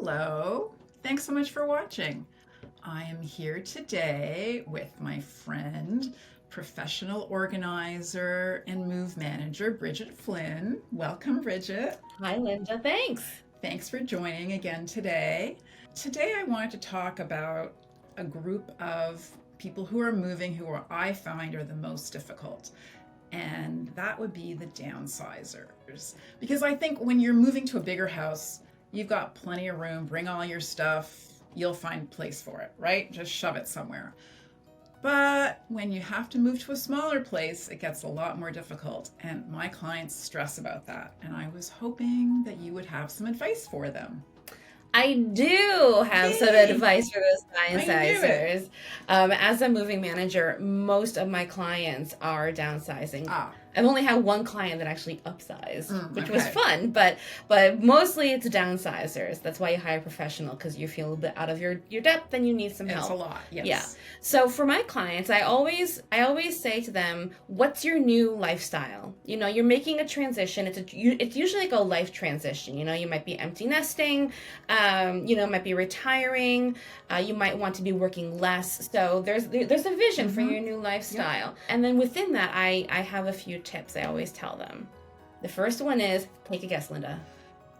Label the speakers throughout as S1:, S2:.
S1: Hello. Thanks so much for watching. I am here today with my friend, professional organizer and move manager, Bridget Flynn. Welcome, Bridget.
S2: Hi, Linda. Thanks.
S1: Thanks for joining again today. Today, I wanted to talk about a group of people who are moving I find are the most difficult. And that would be the downsizers. Because I think when you're moving to a bigger house, you've got plenty of room, bring all your stuff, you'll find a place for it, right? Just shove it somewhere. But when you have to move to a smaller place, it gets a lot more difficult. And my clients stress about that. And I was hoping that you would have some advice for them.
S2: I do have some
S1: Yay!
S2: advice for those
S1: I knew it.
S2: downsizers. As a moving manager, most of my clients are downsizing.
S1: Ah,
S2: I've only had one client that actually upsized, which was
S1: okay.
S2: fun, but mostly it's downsizers. That's why you hire a professional, because you feel a bit out of your depth and you need some
S1: It's a
S2: help.
S1: lot,
S2: Yeah.
S1: yes.
S2: So for my clients, I always say to them, "What's your new lifestyle?" You know, you're making a transition. It's usually like a life transition. You know, you might be empty nesting, might be retiring. You might want to be working less. So there's a vision for your new lifestyle, and then within that, I have a few tips I always tell them. The first one is, take a guess, Linda.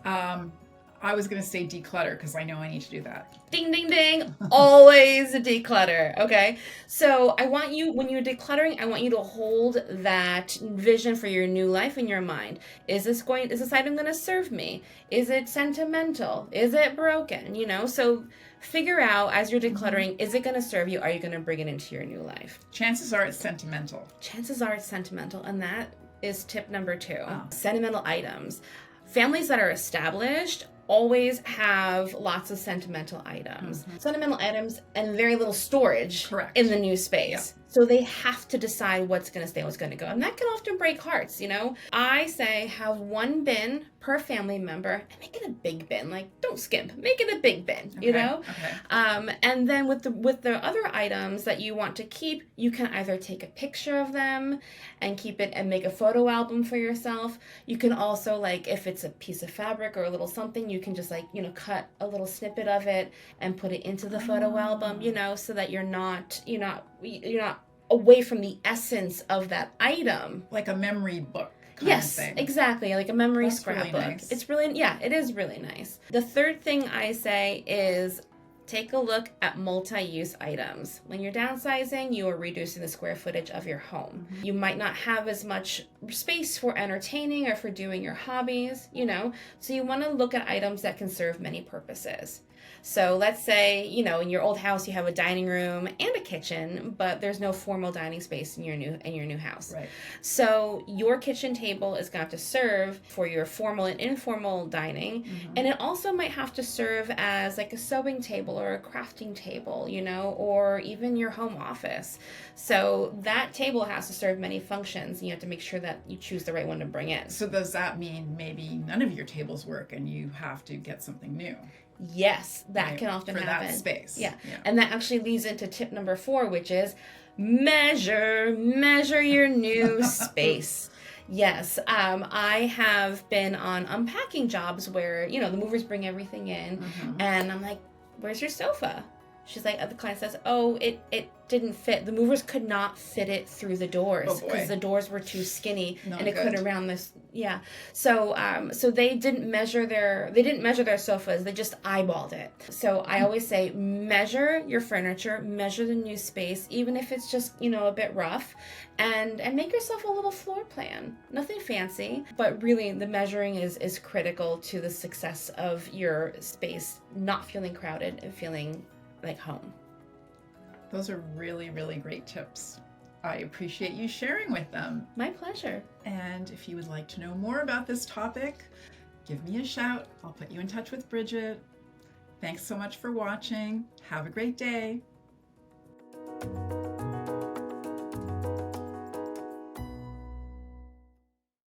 S1: I was going to say declutter because I know I need to do that.
S2: Ding, ding, ding. Always declutter. Okay. So I want you, when you're decluttering, I want you to hold that vision for your new life in your mind. Is this item going to serve me? Is it sentimental? Is it broken? You know, so figure out as you're decluttering, is it going to serve you? Are you going to bring it into your new life?
S1: Chances are it's sentimental.
S2: Chances are it's sentimental. And that is tip number 2.
S1: Oh.
S2: Sentimental items. Families that are established always have lots of sentimental items. Sentimental items and very little storage.
S1: Correct.
S2: In the new space. So they have to decide what's going to stay, what's going to go. And that can often break hearts, you know. I say have one bin per family member and make it a big bin. Like, don't skimp. Make it a big bin, you know?
S1: Okay.
S2: And then with the other items that you want to keep, you can either take a picture of them and keep it and make a photo album for yourself. You can also, like, if it's a piece of fabric or a little something, you can just, like, you know, cut a little snippet of it and put it into the photo album, you know, so that you're not away from the essence of that item.
S1: Like a memory book kind of
S2: Yes,
S1: thing.
S2: exactly. Like a memory
S1: That's really
S2: scrapbook.
S1: nice.
S2: It is really nice. The third thing I say is take a look at multi-use items. When you're downsizing, you are reducing the square footage of your home. You might not have as much space for entertaining or for doing your hobbies, you know, so you want to look at items that can serve many purposes. So let's say, you know, in your old house you have a dining room and a kitchen, but there's no formal dining space in your new house.
S1: Right.
S2: So your kitchen table is going to have to serve for your formal and informal dining, and it also might have to serve as like a sewing table or a crafting table, you know, or even your home office. So that table has to serve many functions, and you have to make sure that you choose the right one to bring in.
S1: So does that mean maybe none of your tables work and you have to get something new?
S2: Yes, that
S1: Right,
S2: can often
S1: for
S2: happen.
S1: that space.
S2: Yeah. And that actually leads into tip number 4, which is measure your new space. Yes, I have been on unpacking jobs where, you know, the movers bring everything in, and I'm like, where's your sofa? She's like, the client says, oh, it didn't fit. The movers could not fit it through the doors because the doors were too skinny and it couldn't around this. Yeah. So they didn't measure their sofas. They just eyeballed it. So I always say, measure your furniture, measure the new space, even if it's just, you know, a bit rough, and make yourself a little floor plan. Nothing fancy, but really the measuring is critical to the success of your space not feeling crowded and feeling like home.
S1: Those are really, really great tips. I appreciate you sharing with them.
S2: My pleasure.
S1: And if you would like to know more about this topic, give me a shout. I'll put you in touch with Bridget. Thanks so much for watching. Have a great day.